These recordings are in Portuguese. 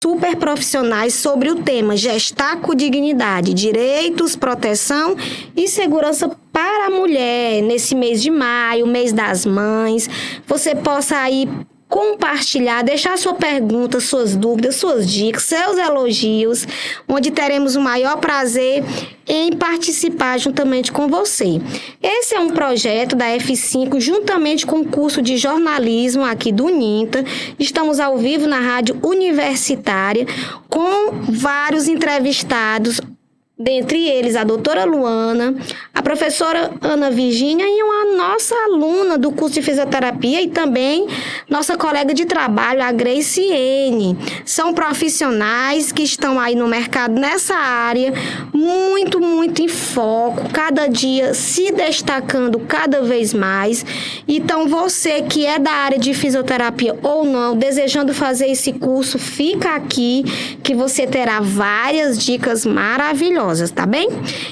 super profissionais sobre o tema gestar com dignidade, direitos, proteção e segurança para a mulher nesse mês de maio, mês das mães. Você possa aí compartilhar, deixar sua pergunta, suas dúvidas, suas dicas, seus elogios, onde teremos o maior prazer em participar juntamente com você. Esse é um projeto da F5, juntamente com o curso de jornalismo aqui do Uninta. Estamos ao vivo na rádio universitária, com vários entrevistados, dentre eles a doutora Luana, a professora Ana Virgínia e uma nossa aluna do curso de fisioterapia e também nossa colega de trabalho, a Graciene. São profissionais que estão aí no mercado nessa área, muito em foco, cada dia se destacando cada vez mais. Então, você que é da área de fisioterapia ou não, desejando fazer esse curso, fica aqui que você terá várias dicas maravilhosas. Tá bem?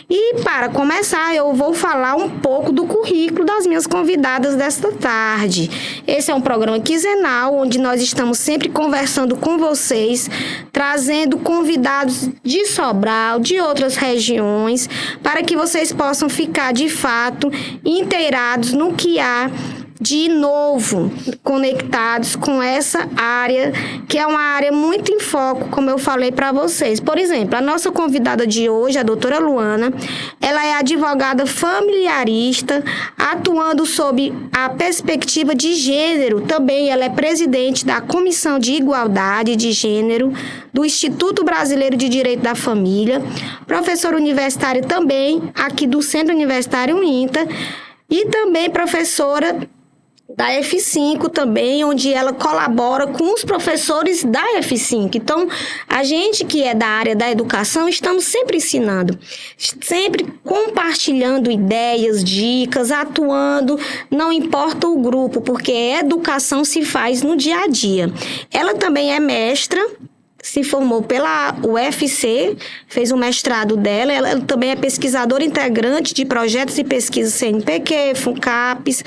E para começar, eu vou falar um pouco do currículo das minhas convidadas desta tarde. Esse é um programa quinzenal, onde nós estamos sempre conversando com vocês, trazendo convidados de Sobral, de outras regiões, para que vocês possam ficar, de fato, inteirados no que há de novo, conectados com essa área, que é uma área muito em foco, como eu falei para vocês. Por exemplo, a nossa convidada de hoje, a doutora Luana, ela é advogada familiarista, atuando sob a perspectiva de gênero. Também ela é presidente da Comissão de Igualdade de Gênero do Instituto Brasileiro de Direito da Família, professora universitária também aqui do Centro Universitário INTA, e também professora da F5 também, onde ela colabora com os professores da F5. Então, a gente que é da área da educação, estamos sempre ensinando, sempre compartilhando ideias, dicas, atuando, não importa o grupo, porque a educação se faz no dia a dia. Ela também é mestra, se formou pela UFC, fez o mestrado dela. Ela também é pesquisadora integrante de projetos e pesquisas CNPq, FUNCAPES,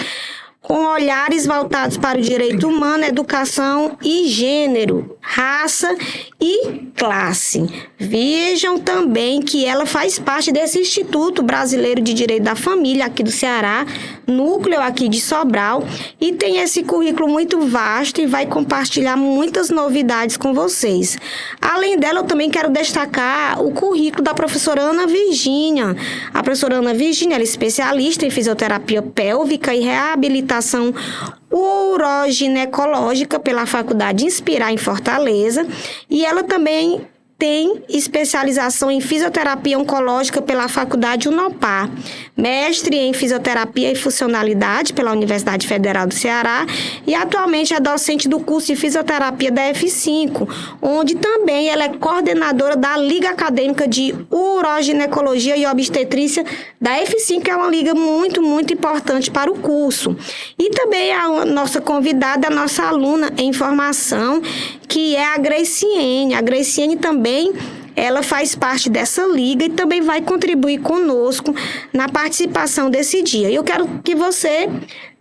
com olhares voltados para o direito humano, educação e gênero, raça e classe. Vejam também que ela faz parte desse Instituto Brasileiro de Direito da Família, aqui do Ceará, núcleo aqui de Sobral, e tem esse currículo muito vasto e vai compartilhar muitas novidades com vocês. Além dela, eu também quero destacar o currículo da professora Ana Virgínia. A professora Ana Virgínia, ela é especialista em fisioterapia pélvica e reabilitação uroginecológica pela Faculdade Inspirar em Fortaleza, e ela também tem especialização em fisioterapia oncológica pela Faculdade Unopar, mestre em fisioterapia e funcionalidade pela Universidade Federal do Ceará e atualmente é docente do curso de fisioterapia da F5, onde também ela é coordenadora da Liga Acadêmica de Uroginecologia e Obstetrícia da F5, que é uma liga muito importante para o curso. E também a nossa convidada, a nossa aluna em formação, que é a Graciene. A Graciene também, ela faz parte dessa liga e também vai contribuir conosco na participação desse dia. Eu quero que você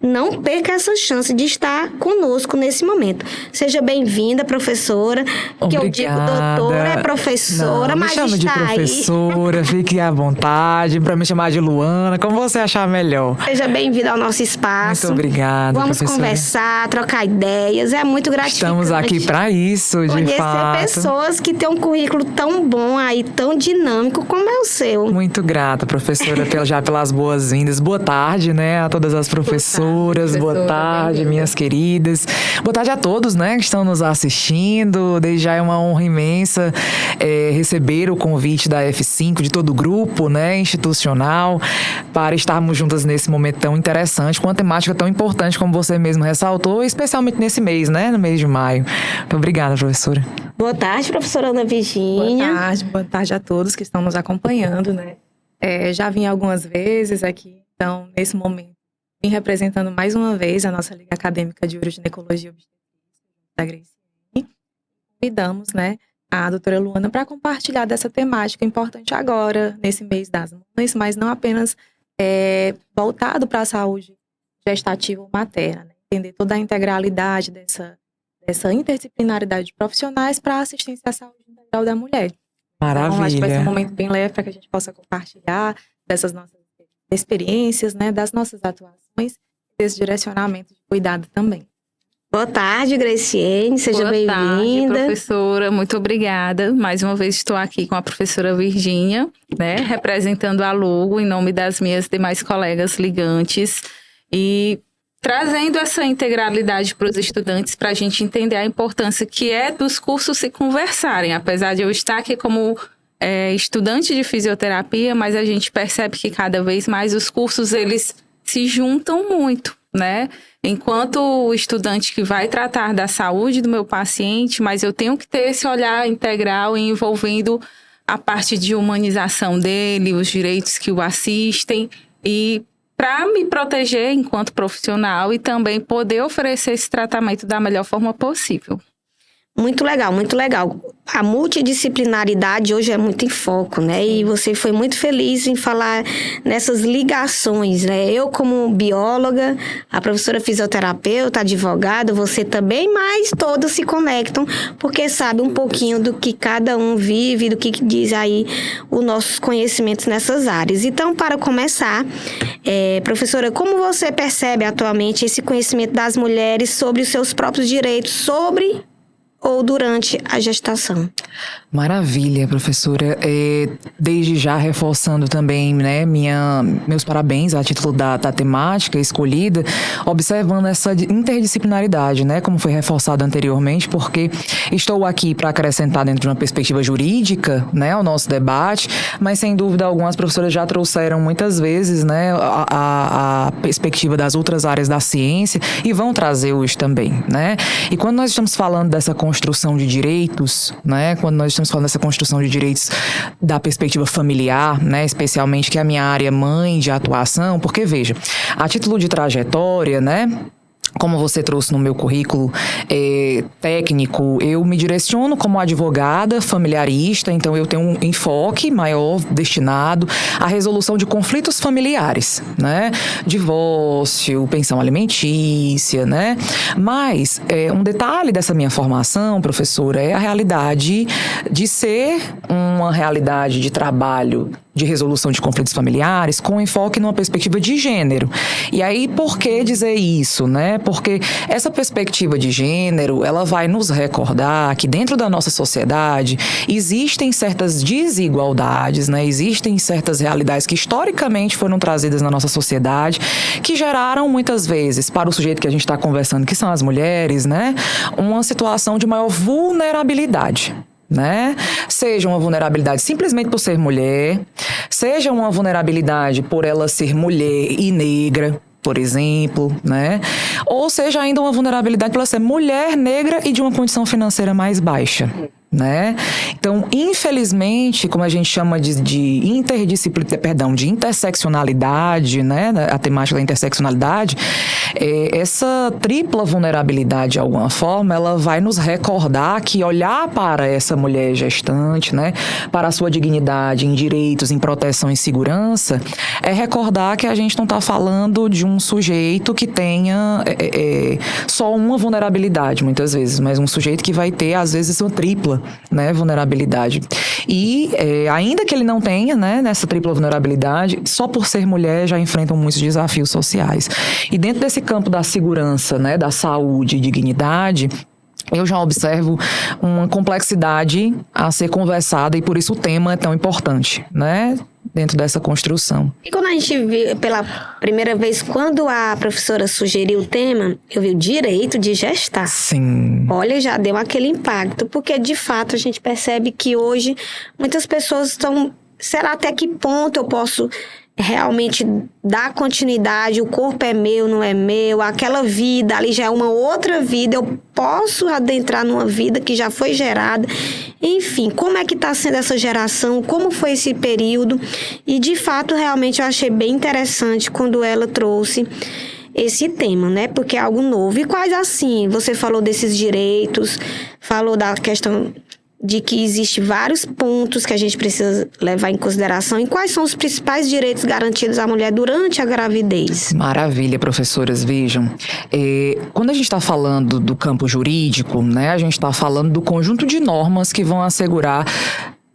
não perca essa chance de estar conosco nesse momento. Seja bem-vinda, professora. Obrigada. Que eu digo doutora, é professora, não, mas me chama está de professora, fique à vontade para me chamar de Luana, como você achar melhor. Seja bem-vinda ao nosso espaço. Muito obrigada, Vamos professora. Conversar, trocar ideias, é muito gratificante. Estamos aqui para isso, de conhecer fato. pessoas que têm um currículo tão bom aí, tão dinâmico como é o seu. Muito grata, professora, já pelas boas-vindas. Boa tarde, né, a todas as professoras. Boa tarde, minhas queridas. Boa tarde a todos, né, que estão nos assistindo. Desde já é uma honra imensa receber o convite da F5, de todo o grupo, né, institucional, para estarmos juntas nesse momento tão interessante, com uma temática tão importante, como você mesmo ressaltou, especialmente nesse mês, né, no mês de maio. Muito obrigada, professora. Boa tarde, professora Ana Virgínia. Boa tarde a todos que estão nos acompanhando, né. Já vim algumas vezes aqui, então, nesse momento, vim representando mais uma vez a nossa Liga Acadêmica de Uroginecologia e Obstetrícia da Graciene. Convidamos, né, a doutora Luana para compartilhar dessa temática importante agora, nesse mês das mães, mas não apenas voltado para a saúde gestativa ou materna, né? Entender toda a integralidade dessa interdisciplinaridade de profissionais para a assistência à saúde integral da mulher. Maravilha. Então, acho que vai ser um momento bem leve para que a gente possa compartilhar dessas nossas experiências, né, das nossas atuações, desse direcionamento de cuidado também. Boa tarde, Graciene, seja bem-vinda. Boa tarde, professora, muito obrigada. Mais uma vez estou aqui com a professora Virgínia, né, representando a Lugo em nome das minhas demais colegas ligantes e trazendo essa integralidade para os estudantes para a gente entender a importância que é dos cursos se conversarem. Apesar de eu estar aqui como estudante de fisioterapia, mas a gente percebe que cada vez mais os cursos eles se juntam muito, né? Enquanto o estudante que vai tratar da saúde do meu paciente, mas eu tenho que ter esse olhar integral envolvendo a parte de humanização dele, os direitos que o assistem e para me proteger enquanto profissional e também poder oferecer esse tratamento da melhor forma possível. Muito legal, muito legal. A multidisciplinaridade hoje é muito em foco, né? E você foi muito feliz em falar nessas ligações, né? Eu como bióloga, a professora fisioterapeuta, advogada, você também, mas todos se conectam porque sabe um pouquinho do que cada um vive, do que diz aí os nossos conhecimentos nessas áreas. Então, para começar, professora, como você percebe atualmente esse conhecimento das mulheres sobre os seus próprios direitos, sobre ou durante a gestação? Maravilha, professora. Desde já reforçando também, né, meus parabéns a título da temática escolhida, observando essa interdisciplinaridade, né, como foi reforçado anteriormente, porque estou aqui para acrescentar dentro de uma perspectiva jurídica, né, ao nosso debate, mas sem dúvida algumas professoras já trouxeram muitas vezes, né, a perspectiva das outras áreas da ciência e vão trazer hoje também, né? E quando nós estamos falando dessa construção de direitos, né, quando nós estamos falando dessa construção de direitos da perspectiva familiar, né, especialmente que é a minha área mãe de atuação, porque veja, a título de trajetória, né, como você trouxe no meu currículo técnico, eu me direciono como advogada familiarista, então eu tenho um enfoque maior destinado à resolução de conflitos familiares, né? Divórcio, pensão alimentícia, né? Mas um detalhe dessa minha formação, professora, é a realidade de ser uma realidade de trabalho de resolução de conflitos familiares com enfoque numa perspectiva de gênero. E aí, por que dizer isso, né? Porque essa perspectiva de gênero, ela vai nos recordar que dentro da nossa sociedade existem certas desigualdades, né? Existem certas realidades que historicamente foram trazidas na nossa sociedade, que geraram muitas vezes, para o sujeito que a gente está conversando, que são as mulheres, né? Uma situação de maior vulnerabilidade, né? Seja uma vulnerabilidade simplesmente por ser mulher, seja uma vulnerabilidade por ela ser mulher e negra, por exemplo, né? Ou seja ainda uma vulnerabilidade por ela ser mulher, negra e de uma condição financeira mais baixa, né? Então, infelizmente, como a gente chama de interseccionalidade, né? A temática da interseccionalidade, essa tripla vulnerabilidade, de alguma forma, ela vai nos recordar que olhar para essa mulher gestante, né? Para a sua dignidade em direitos, em proteção e segurança, é recordar que a gente não está falando de um sujeito que tenha só uma vulnerabilidade, muitas vezes, mas um sujeito que vai ter, às vezes, uma tripla, né, vulnerabilidade. E ainda que ele não tenha, né, nessa tripla vulnerabilidade, só por ser mulher já enfrentam muitos desafios sociais. E dentro desse campo da segurança, né, da saúde e dignidade, eu já observo uma complexidade a ser conversada e por isso o tema é tão importante, né, dentro dessa construção. E quando a gente viu pela primeira vez, quando a professora sugeriu o tema, eu vi o direito de gestar. Sim. Olha, já deu aquele impacto, porque de fato a gente percebe que hoje muitas pessoas estão, será até que ponto eu posso realmente dar continuidade, o corpo é meu, não é meu, aquela vida ali já é uma outra vida, eu posso adentrar numa vida que já foi gerada. Enfim, como é que está sendo essa geração, como foi esse período, e de fato realmente eu achei bem interessante quando ela trouxe esse tema, né, porque é algo novo. E quais assim, você falou desses direitos, falou da questão de que existe vários pontos que a gente precisa levar em consideração. E quais são os principais direitos garantidos à mulher durante a gravidez? Maravilha, professoras. Vejam, quando a gente está falando do campo jurídico, né, a gente está falando do conjunto de normas que vão assegurar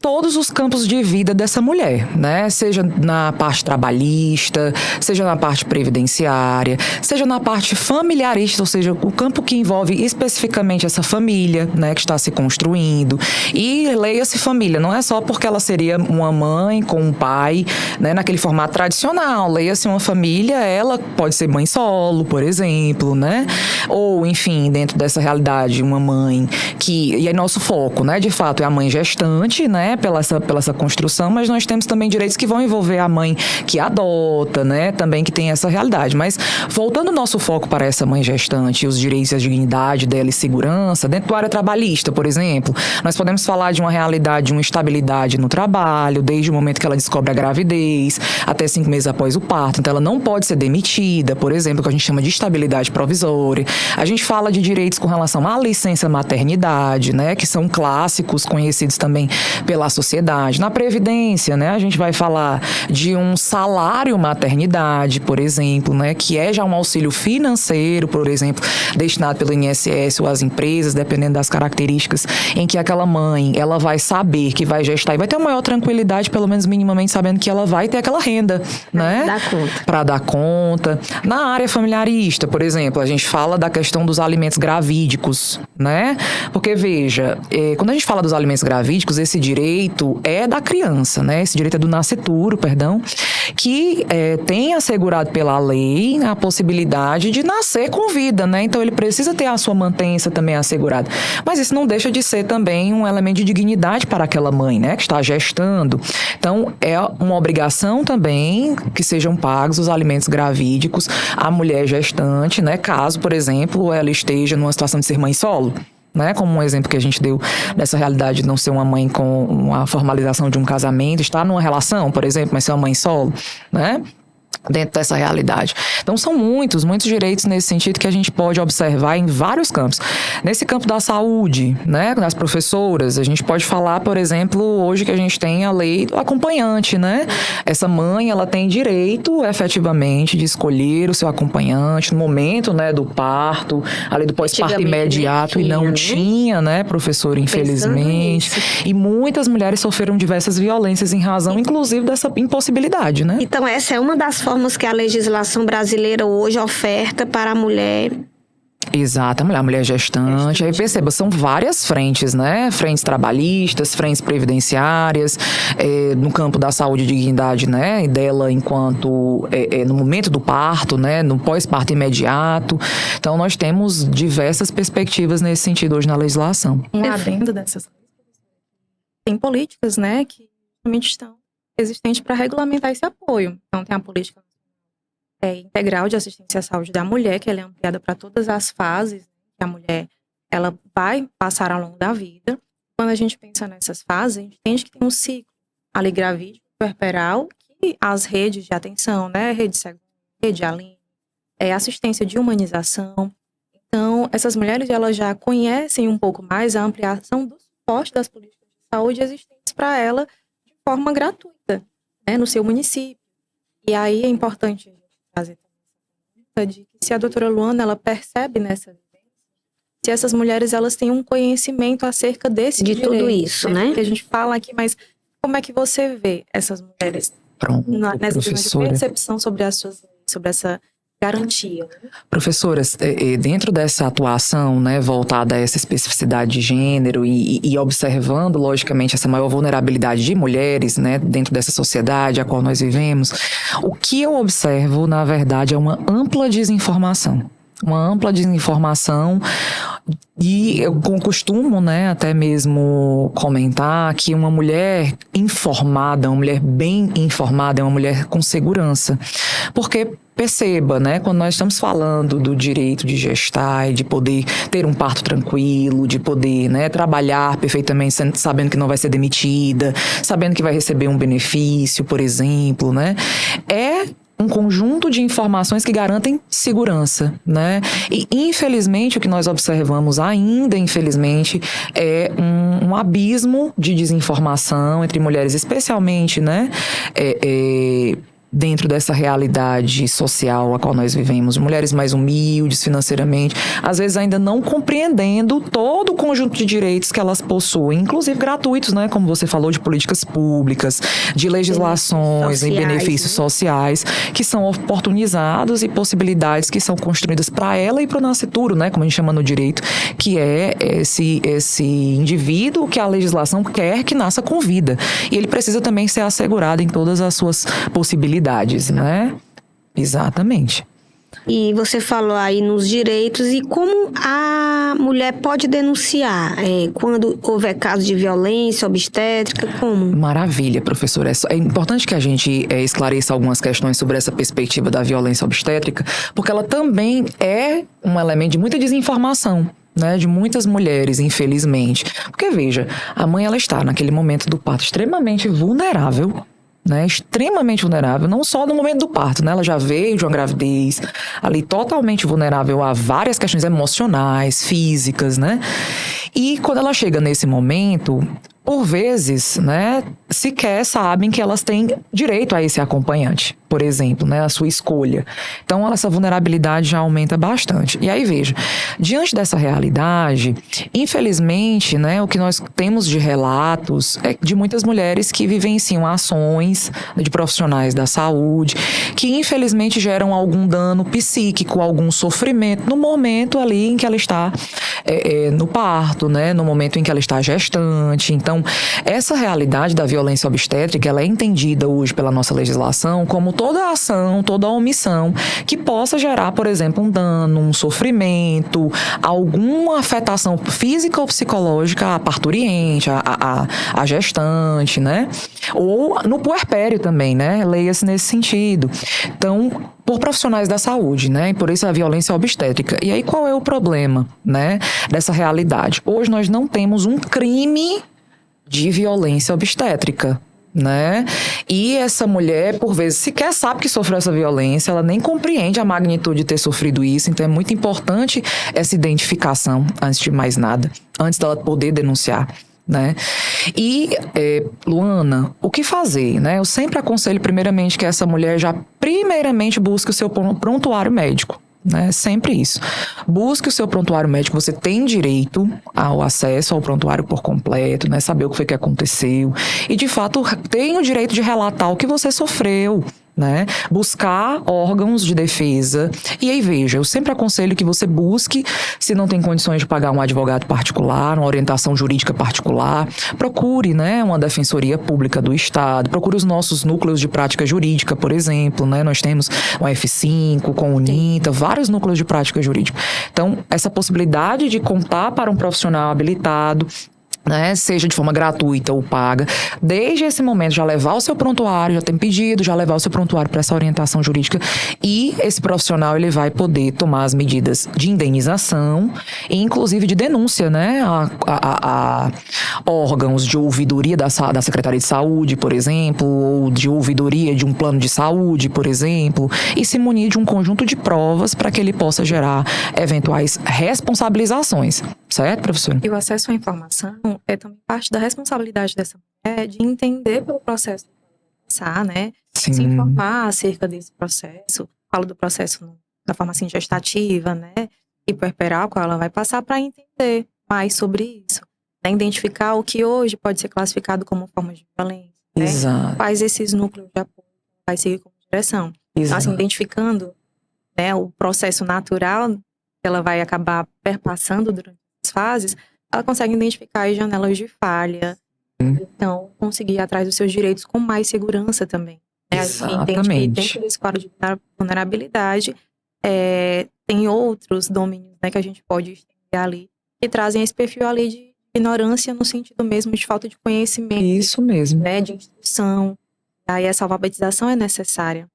todos os campos de vida dessa mulher, né? Seja na parte trabalhista, seja na parte previdenciária, seja na parte familiarista, ou seja, o campo que envolve especificamente essa família, né, que está se construindo. E leia-se família, não é só porque ela seria uma mãe com um pai, né, naquele formato tradicional. Leia-se uma família, ela pode ser mãe solo, por exemplo, né? Ou, enfim, dentro dessa realidade, uma mãe que... E é nosso foco, né? De fato, é a mãe gestante, né? Pela essa construção, mas nós temos também direitos que vão envolver a mãe que adota, né? Também que tem essa realidade. Mas voltando o nosso foco para essa mãe gestante e os direitos e a dignidade dela e segurança, dentro da área trabalhista, por exemplo, nós podemos falar de uma realidade, de uma estabilidade no trabalho, desde o momento que ela descobre a gravidez, até 5 meses após o parto. Então, ela não pode ser demitida, por exemplo, que a gente chama de estabilidade provisória. A gente fala de direitos com relação à licença maternidade, né? Que são clássicos, conhecidos também pela sociedade. Na Previdência, né, a gente vai falar de um salário maternidade, por exemplo, né, que é já um auxílio financeiro, por exemplo, destinado pelo INSS ou às empresas, dependendo das características, em que aquela mãe, ela vai saber que vai gestar e vai ter uma maior tranquilidade, pelo menos minimamente sabendo que ela vai ter aquela renda, né? Para dar conta. Na área familiarista, por exemplo, a gente fala da questão dos alimentos gravídicos, né? Porque, veja, quando a gente fala dos alimentos gravídicos, esse direito é da criança, né? Esse direito é do nascituro, perdão, que tem assegurado pela lei a possibilidade de nascer com vida, né? Então ele precisa ter a sua mantença também assegurada. Mas isso não deixa de ser também um elemento de dignidade para aquela mãe, né? Que está gestando. Então é uma obrigação também que sejam pagos os alimentos gravídicos à mulher gestante, né? Caso, por exemplo, ela esteja numa situação de ser mãe solo. Né, como um exemplo que a gente deu dessa realidade de não ser uma mãe com uma formalização de um casamento, estar numa relação, por exemplo, mas ser uma mãe solo, né? Dentro dessa realidade. Então, são muitos direitos nesse sentido que a gente pode observar em vários campos. Nesse campo da saúde, né, das professoras, a gente pode falar, por exemplo, hoje que a gente tem a lei do acompanhante, né? Essa mãe, ela tem direito, efetivamente, de escolher o seu acompanhante no momento, né, do parto, a lei do pós-parto imediato, e não tinha, né, professora, infelizmente. E muitas mulheres sofreram diversas violências em razão, inclusive, dessa impossibilidade, né? Então, essa é uma das formas que a legislação brasileira hoje oferta para a mulher. Exato, a mulher gestante. Aí perceba, são várias frentes, né? Frentes trabalhistas, frentes previdenciárias, no campo da saúde e dignidade, né? E dela enquanto no momento do parto, né? No pós-parto imediato. Então, nós temos diversas perspectivas nesse sentido hoje na legislação. Um adendo dessas tem políticas, né? Que realmente estão existentes para regulamentar esse apoio. Então, tem a política integral de assistência à saúde da mulher, que ela é ampliada para todas as fases que a mulher ela vai passar ao longo da vida. Quando a gente pensa nessas fases, a gente entende que tem um ciclo ali gravídico, puerperal, que as redes de atenção, né, rede Seguro, rede Aline, assistência de humanização. Então, essas mulheres elas já conhecem um pouco mais a ampliação do suporte das políticas de saúde existentes para ela de forma gratuita, né, no seu município. E aí é importante fazer também de que se a doutora Luana ela percebe nessa vivência, se essas mulheres elas têm um conhecimento acerca desse de direito, tudo isso, né? Que a gente fala aqui, mas como é que você vê essas mulheres nessa percepção sobre as suas leis, sobre essa garantia? Professoras, dentro dessa atuação, né, voltada a essa especificidade de gênero e observando, logicamente, essa maior vulnerabilidade de mulheres, né, dentro dessa sociedade a qual nós vivemos, o que eu observo, na verdade, é uma ampla desinformação. Uma ampla desinformação e eu costumo, né, até mesmo comentar que uma mulher informada, uma mulher bem informada é uma mulher com segurança. Porque perceba, né, quando nós estamos falando do direito de gestar e de poder ter um parto tranquilo, de poder, né, trabalhar perfeitamente sabendo que não vai ser demitida, sabendo que vai receber um benefício, por exemplo, né, é um conjunto de informações que garantem segurança, né? E, infelizmente, o que nós observamos ainda, infelizmente, é um abismo de desinformação entre mulheres, especialmente, né? Dentro dessa realidade social a qual nós vivemos, mulheres mais humildes financeiramente, às vezes ainda não compreendendo todo o conjunto de direitos que elas possuem, inclusive gratuitos, né? Como você falou, de políticas públicas, de legislações e benefícios sociais, que são oportunizados e possibilidades que são construídas para ela e para o nascituro, né? Como a gente chama no direito, que é esse indivíduo que a legislação quer que nasça com vida. E ele precisa também ser assegurado em todas as suas possibilidades, né? Exatamente. E você falou aí nos direitos e como a mulher pode denunciar quando houver caso de violência obstétrica, como? Maravilha, professora. É importante que a gente esclareça algumas questões sobre essa perspectiva da violência obstétrica, porque ela também é um elemento de muita desinformação, né, de muitas mulheres, infelizmente. Porque, veja, a mãe ela está naquele momento do parto extremamente vulnerável, né, extremamente vulnerável, não só no momento do parto, né, ela já veio de uma gravidez ali totalmente vulnerável a várias questões emocionais, físicas, né, e quando ela chega nesse momento, por vezes, né, sequer sabem que elas têm direito a esse acompanhante, por exemplo, né, a sua escolha. Então, essa vulnerabilidade já aumenta bastante. E aí, veja, diante dessa realidade, infelizmente, né, o que nós temos de relatos é de muitas mulheres que vivenciam ações de profissionais da saúde, que infelizmente geram algum dano psíquico, algum sofrimento no momento ali em que ela está no parto, né, no momento em que ela está gestante. Então, essa realidade da violência obstétrica, ela é entendida hoje pela nossa legislação como toda ação, toda omissão que possa gerar, por exemplo, um dano, um sofrimento, alguma afetação física ou psicológica à parturiente, à gestante, né? Ou no puerpério também, né? Leia-se nesse sentido. Então, por profissionais da saúde, né? E por isso a violência obstétrica. E aí, qual é o problema, né, dessa realidade? Hoje nós não temos um crime de violência obstétrica, né? E essa mulher, por vezes, sequer sabe que sofreu essa violência, ela nem compreende a magnitude de ter sofrido isso, então é muito importante essa identificação, antes de mais nada, antes dela poder denunciar, né? E, Luana, o que fazer, né? Eu sempre aconselho, primeiramente, que essa mulher já, primeiramente, busque o seu prontuário médico, né? Sempre isso. Busque o seu prontuário médico. Você tem direito ao acesso ao prontuário por completo, né? Saber o que foi que aconteceu. E, de fato, tem o direito de relatar o que você sofreu, né? Buscar órgãos de defesa. E aí, veja, eu sempre aconselho que você busque, se não tem condições de pagar um advogado particular, uma orientação jurídica particular, procure, né, uma defensoria pública do Estado, procure os nossos núcleos de prática jurídica, por exemplo, né? Nós temos o F5, com o UNITA, vários núcleos de prática jurídica. Então, essa possibilidade de contar para um profissional habilitado, né, seja de forma gratuita ou paga, desde esse momento já levar o seu prontuário, já tem pedido, já levar o seu prontuário para essa orientação jurídica, e esse profissional ele vai poder tomar as medidas de indenização e inclusive de denúncia, né, a órgãos de ouvidoria da Secretaria de Saúde, por exemplo, ou de ouvidoria de um plano de saúde, por exemplo, e se munir de um conjunto de provas para que ele possa gerar eventuais responsabilizações, certo, professora? E o acesso à informação é também parte da responsabilidade dessa mulher de entender pelo processo que ela vai passar, né? Sim. Se informar acerca desse processo. Falo do processo da forma assim gestativa, né? E puerperal, qual ela vai passar, para entender mais sobre isso. Né? Identificar o que hoje pode ser classificado como forma de violência. Né? Exato. Quais esses núcleos de apoio vai seguir como direção. Então, assim, identificando, né, o processo natural que ela vai acabar perpassando durante as fases, ela consegue identificar as janelas de falha, então conseguir ir atrás dos seus direitos com mais segurança também. Né? A gente entende que dentro desse quadro de vulnerabilidade tem outros domínios, né, que a gente pode estender ali, que trazem esse perfil ali de ignorância no sentido mesmo de falta de conhecimento. Isso mesmo. Né, de instrução. Aí essa alfabetização é necessária.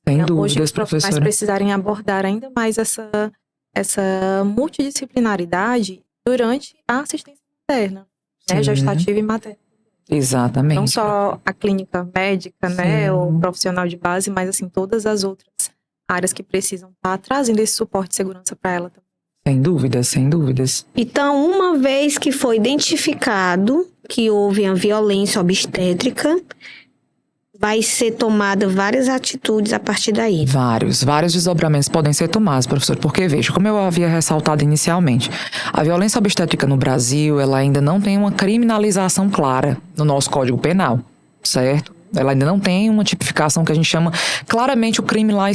Sem dúvidas, hoje os profissionais professora. precisarem abordar ainda mais essa multidisciplinaridade durante a assistência materna, né, gestativa e materna. Exatamente. Não só a clínica médica, né, Sim. ou profissional de base, mas assim, todas as outras áreas que precisam estar trazendo esse suporte de segurança para ela também. Sem dúvidas, sem dúvidas. Então, uma vez que foi identificado que houve a violência obstétrica, vai ser tomada várias atitudes a partir daí. Vários desdobramentos podem ser tomados, professor, porque veja, como eu havia ressaltado inicialmente, a violência obstétrica no Brasil, ela ainda não tem uma criminalização clara no nosso Código Penal, certo? Ela ainda não tem uma tipificação que a gente chama claramente o crime lá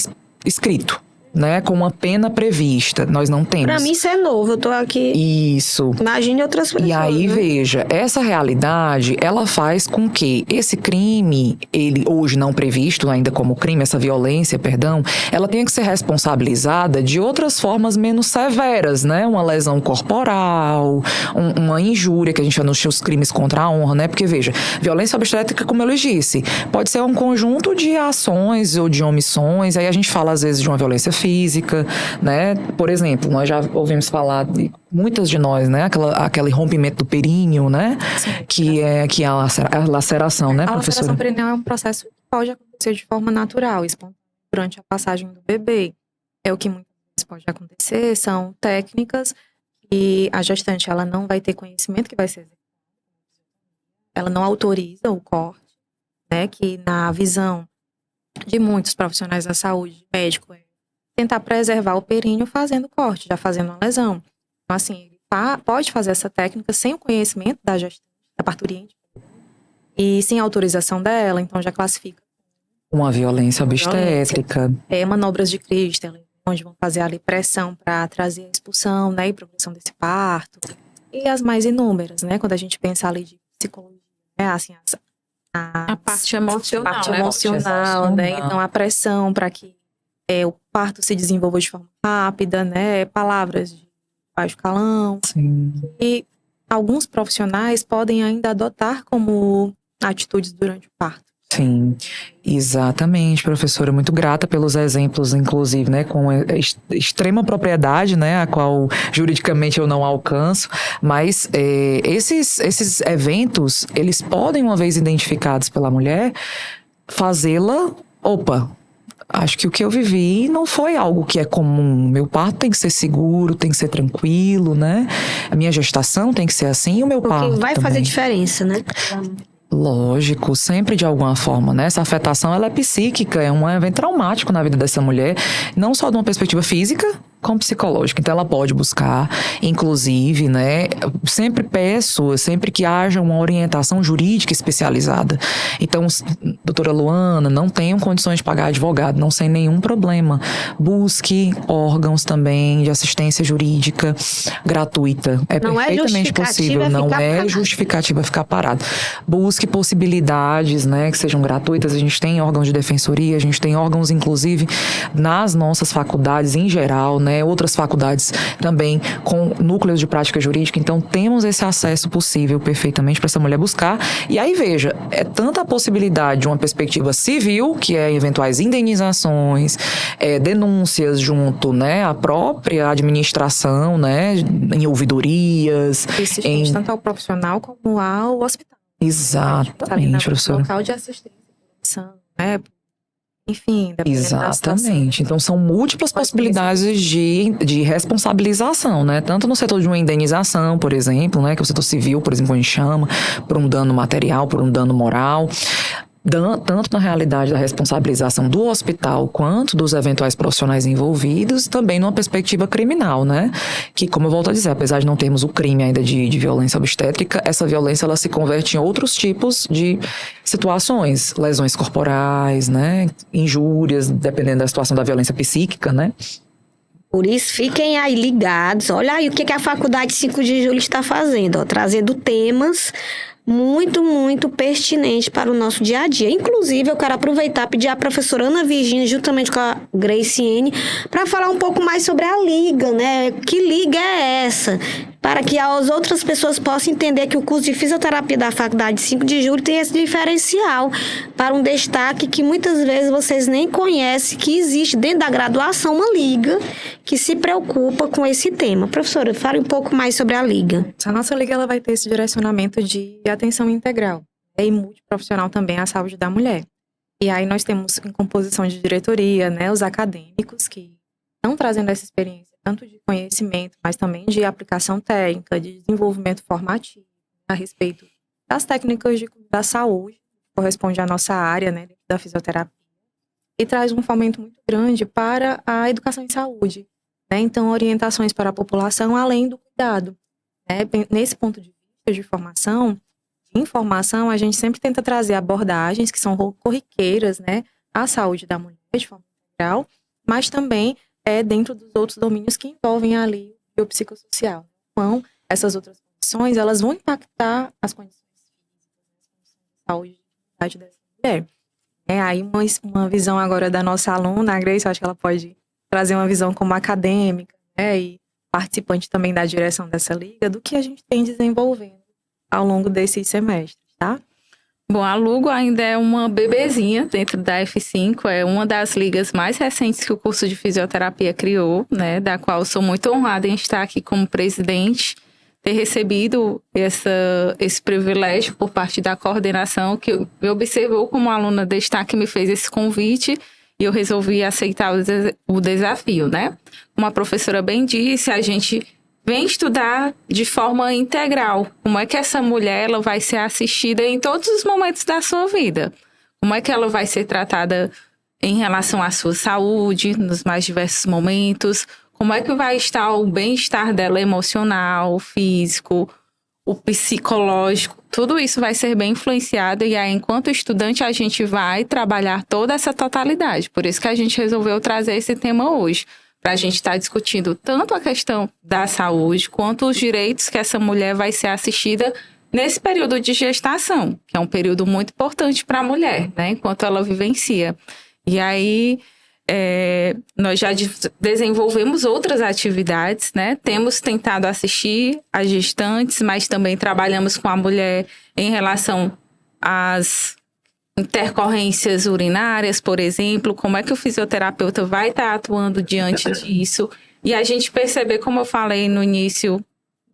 escrito, né, com uma pena prevista. Nós não temos. Pra mim isso é novo, eu tô aqui, Isso. imagine outras pessoas. E aí, né? veja, essa realidade, ela faz com que esse crime, ele hoje não previsto ainda como crime, essa violência, perdão, ela tenha que ser responsabilizada de outras formas menos severas, né? Uma lesão corporal, uma injúria, que a gente chama nos crimes contra a honra, né? Porque, veja, violência obstétrica, como eu lhes disse, pode ser um conjunto de ações ou de omissões, aí a gente fala, às vezes, de uma violência física, né? Por exemplo, nós já ouvimos falar de muitas de nós, né? Aquele rompimento do períneo, né? Sim. Que é a laceração, né, A professora? laceração perineal é um processo que pode acontecer de forma natural, espontânea, durante a passagem do bebê. É o que muitas vezes pode acontecer, são técnicas que a gestante ela não vai ter conhecimento que vai ser executado. Ela não autoriza o corte, né? Que na visão de muitos profissionais da saúde, médico, é tentar preservar o períneo fazendo corte, já fazendo uma lesão. Então, assim, ele pode fazer essa técnica sem o conhecimento da gestante, da parturiente, e sem autorização dela, então já classifica. Uma violência obstétrica. Manobras de Christel, onde vão fazer ali pressão para trazer a expulsão, né, e progressão desse parto. E as mais inúmeras, né, quando a gente pensa ali de psicologia, né, assim, A parte emocional, parte né? emocional, né? Então, a pressão para que o parto se desenvolva de forma rápida, né? Palavras de baixo calão. Sim. E alguns profissionais podem ainda adotar como atitudes durante o parto. Sim, exatamente, professora. Muito grata pelos exemplos, inclusive, né, com extrema propriedade, né, a qual juridicamente eu não alcanço, mas esses eventos, eles podem, uma vez identificados pela mulher, fazê-la, acho que o que eu vivi não foi algo que é comum. Meu parto tem que ser seguro, tem que ser tranquilo, né? A minha gestação tem que ser assim e o meu parto Porque vai também. fazer diferença, né? Lógico, sempre de alguma forma, né? Essa afetação, ela é psíquica, é um evento traumático na vida dessa mulher, não só de uma perspectiva física, como psicológica. Então, ela pode buscar, inclusive, né? Sempre peço, sempre que haja uma orientação jurídica especializada. Então, doutora Luana, não tenham condições de pagar advogado, não sem nenhum problema. Busque órgãos também de assistência jurídica gratuita. É Não é perfeitamente possível, não justificativa é ficar justificativa ficar parado. Busque possibilidades, né, que sejam gratuitas. A gente tem órgãos de defensoria, a gente tem órgãos, inclusive, nas nossas faculdades em geral, né, outras faculdades também com núcleos de prática jurídica. Então, temos esse acesso possível perfeitamente para essa mulher buscar. E aí, veja, é tanta a possibilidade de uma perspectiva civil, que é eventuais indenizações, denúncias junto, né, à própria administração, né, em ouvidorias. Isso estende tanto ao profissional como ao hospital. Exatamente, professora. Local de assistência, né? Enfim, exatamente. Então, são múltiplas possibilidades de responsabilização, né? Tanto no setor de uma indenização, por exemplo, né? Que é o setor civil, por exemplo, a gente chama, por um dano material, por um dano moral. Tanto na realidade da responsabilização do hospital quanto dos eventuais profissionais envolvidos, também numa perspectiva criminal, né? Que, como eu volto a dizer, apesar de não termos o crime ainda de violência obstétrica, essa violência ela se converte em outros tipos de situações, lesões corporais, né? Injúrias, dependendo da situação da violência psíquica, né? Por isso, fiquem aí ligados. Olha aí o que a Faculdade 5 de Julho está fazendo, ó, trazendo temas muito, muito pertinente para o nosso dia a dia. Inclusive, eu quero aproveitar e pedir à professora Ana Virgínia, juntamente com a Graciene, para falar um pouco mais sobre a liga, né? Que liga é essa? Para que as outras pessoas possam entender que o curso de fisioterapia da Faculdade 5 de Julho tem esse diferencial para um destaque que muitas vezes vocês nem conhecem, que existe dentro da graduação uma liga que se preocupa com esse tema. Professora, fale um pouco mais sobre a liga. A nossa liga ela vai ter esse direcionamento de atenção integral. e multiprofissional também a saúde da mulher. E aí nós temos em composição de diretoria, né, os acadêmicos que estão trazendo essa experiência, tanto de conhecimento, mas também de aplicação técnica, de desenvolvimento formativo, a respeito das técnicas da saúde, que corresponde à nossa área, né, da fisioterapia, e traz um fomento muito grande para a educação em saúde, né, então orientações para a população além do cuidado. Né, nesse ponto de vista de formação, de informação, a gente sempre tenta trazer abordagens que são corriqueiras, né, à saúde da mulher de forma integral, mas também dentro dos outros domínios que envolvem ali o biopsicossocial. Então, essas outras condições, elas vão impactar as condições físicas, de saúde e de dignidade dessa mulher. Aí uma visão agora da nossa aluna, a Grace, eu acho que ela pode trazer uma visão como acadêmica, né, e participante também da direção dessa liga, do que a gente tem desenvolvendo ao longo desses semestres, tá? Bom, a Lugo ainda é uma bebezinha dentro da F5, é uma das ligas mais recentes que o curso de fisioterapia criou, né, da qual eu sou muito honrada em estar aqui como presidente, ter recebido esse privilégio por parte da coordenação, que me observou como aluna de destaque, me fez esse convite e eu resolvi aceitar o desafio, né? Como a professora bem disse, a gente vem estudar de forma integral. Como é que essa mulher ela vai ser assistida em todos os momentos da sua vida? Como é que ela vai ser tratada em relação à sua saúde, nos mais diversos momentos? Como é que vai estar o bem-estar dela emocional, físico, o psicológico? Tudo isso vai ser bem influenciado e aí, enquanto estudante, a gente vai trabalhar toda essa totalidade. Por isso que a gente resolveu trazer esse tema hoje, para a gente estar discutindo tanto a questão da saúde, quanto os direitos que essa mulher vai ser assistida nesse período de gestação, que é um período muito importante para a mulher, né, enquanto ela vivencia. E aí, nós já desenvolvemos outras atividades, né, temos tentado assistir as gestantes, mas também trabalhamos com a mulher em relação às intercorrências urinárias, por exemplo, como é que o fisioterapeuta vai estar atuando diante disso. E a gente perceber, como eu falei no início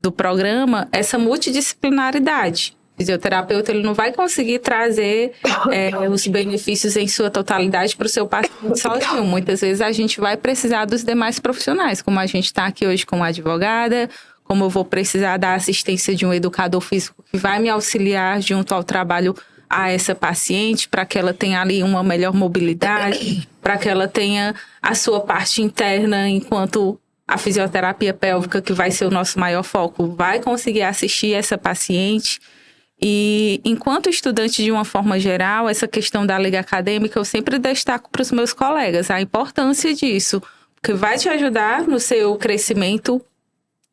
do programa, essa multidisciplinaridade. O fisioterapeuta ele não vai conseguir trazer os benefícios em sua totalidade para o seu paciente sozinho. Muitas vezes a gente vai precisar dos demais profissionais, como a gente está aqui hoje com uma advogada, como eu vou precisar da assistência de um educador físico que vai me auxiliar junto ao trabalho a essa paciente, para que ela tenha ali uma melhor mobilidade, para que ela tenha a sua parte interna, enquanto a fisioterapia pélvica, que vai ser o nosso maior foco, vai conseguir assistir essa paciente. E enquanto estudante, de uma forma geral, essa questão da liga acadêmica, eu sempre destaco para os meus colegas a importância disso, porque vai te ajudar no seu crescimento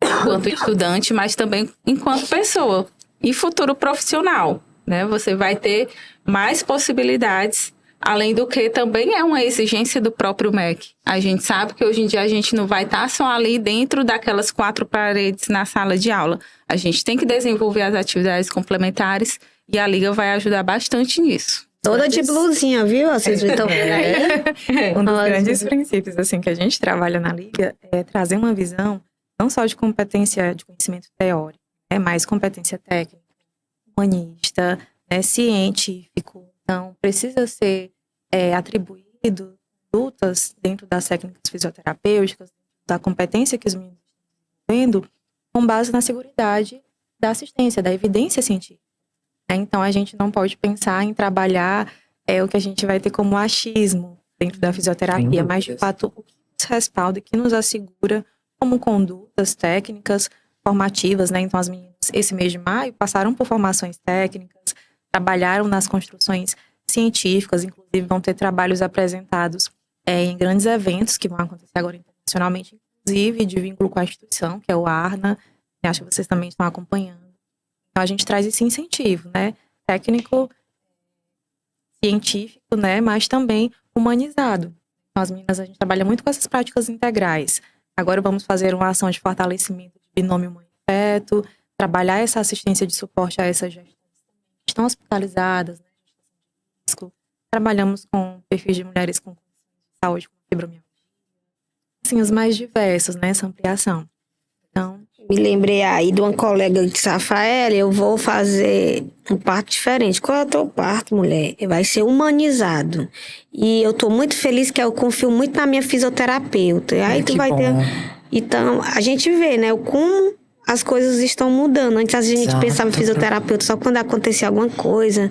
enquanto estudante, mas também enquanto pessoa e futuro profissional. Né? Você vai ter mais possibilidades, além do que também é uma exigência do próprio MEC. A gente sabe que hoje em dia a gente não vai estar só ali dentro daquelas 4 paredes na sala de aula. A gente tem que desenvolver as atividades complementares e a Liga vai ajudar bastante nisso. Toda de blusinha, viu? Vocês estão vendo aí? Um dos grandes princípios assim, que a gente trabalha na Liga é trazer uma visão não só de competência, de conhecimento teórico, mas competência técnica, humanista, né, científico. Então, precisa ser atribuído condutas dentro das técnicas fisioterapêuticas, da competência que os meninos estão desenvolvendo, com base na seguridade da assistência, da evidência científica. Né? Então, a gente não pode pensar em trabalhar o que a gente vai ter como achismo dentro da fisioterapia, mas, de fato, o que nos respalda e que nos assegura como condutas técnicas formativas, né? Então, as meninas, esse mês de maio, passaram por formações técnicas, trabalharam nas construções científicas, inclusive vão ter trabalhos apresentados em grandes eventos que vão acontecer agora internacionalmente, inclusive de vínculo com a instituição, que é o ARNA, que acho que vocês também estão acompanhando. Então, a gente traz esse incentivo, né? Técnico, científico, né? Mas também humanizado. Então, as meninas, a gente trabalha muito com essas práticas integrais. Agora vamos fazer uma ação de fortalecimento de binômio mãe-feto, trabalhar essa assistência de suporte a essas gestantes que estão hospitalizadas, né, risco. Trabalhamos com perfis de mulheres com condições de saúde, como fibromialgia, assim, os mais diversos, né, essa ampliação. Então, Me lembrei aí de uma colega que disse, Rafael, eu vou fazer um parto diferente. Qual é o teu parto, mulher? Vai ser humanizado. E eu tô muito feliz que eu confio muito na minha fisioterapeuta. E aí tu Que vai bom. ter... Então, a gente vê, né, como as coisas estão mudando. Antes a gente Exato. pensava em fisioterapeuta só quando acontecia alguma coisa,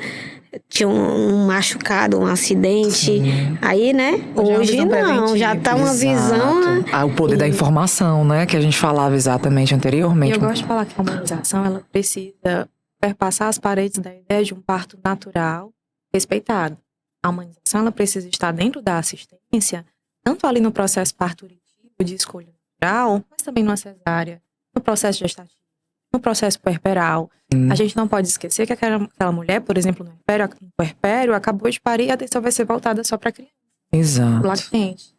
tinha um machucado, um acidente. Aí, né? Hoje é uma Hoje visão não, já tá uma visão. Exato. Ah, o poder da informação, né? Que a gente falava exatamente E anteriormente. eu gosto de falar que a humanização, ela precisa perpassar as paredes da ideia de um parto natural, respeitado. A humanização, ela precisa estar dentro da assistência, tanto ali no processo parturitivo de escolha natural, mas também numa cesárea, no processo gestativo, no processo puerperal. A gente não pode esquecer que aquela mulher, por exemplo, no puerpério, acabou de parir e a atenção vai ser voltada só para a criança, Exato. lactente.